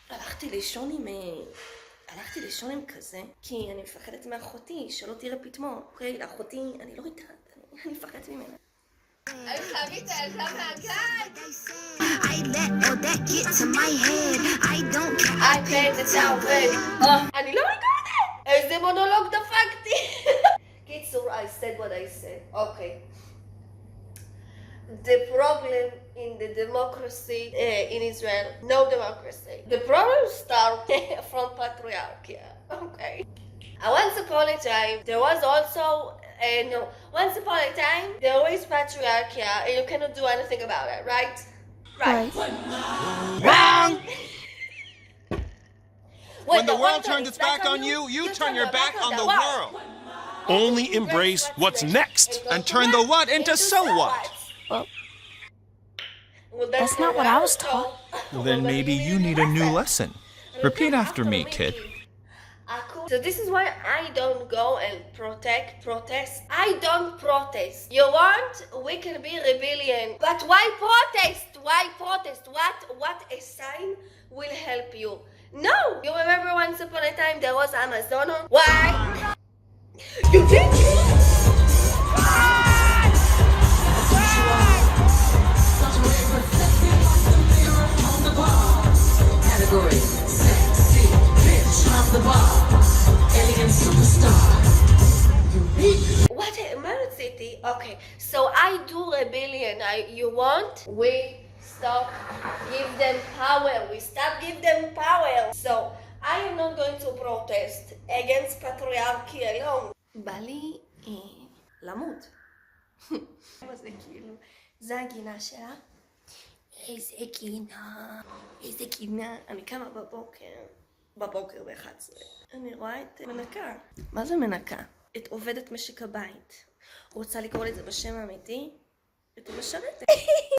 הלכתי לישון עם כזה, כי אני מפחדת מאחותי, שלא תראה פתאום, אוקיי? אחותי, אני לא יודעת, אני מפחדת ממנה. אני חייבת לעזור מהגן! I let all that get to my head. I don't care. I played the sound. אני לא מגרדת! איזה מונולוג דפקתי! קיצור, I said what I said. אוקיי. The problem in the democracy in Israel, no democracy. The problem starts from patriarchy. Okay. Once upon a time, there was also once upon a time, there was patriarchy, and you cannot do anything about it, right? Right. Wrong! When the world turns its back on you, you turn your back on the world. Only embrace what's next. And turn the what into so what? Well, That's not what I was taught. Well, then maybe you need a new lesson. Repeat after me, kid. So this is why I don't go and protest. I don't protest. You want? We can be rebellion. But why protest? Why protest? What a sign will help you? No! You remember once upon a time there was Amazon? Why? You did? Category sexy bitch off the bar, alien superstar. What emergency? Okay, so I do rebellion. You want? We stop give them power. We stop give them power. So I am not going to protest against patriarchy alone. בא לי למות. זה כאילו, זה הגינה שלה. איזה גינה. אני קמה בבוקר ב-11. אני רואה את מנקה. מה זה מנקה? את עובדת משק הבית. רוצה לקרוא לזה בשם האמיתי? את המשרתת.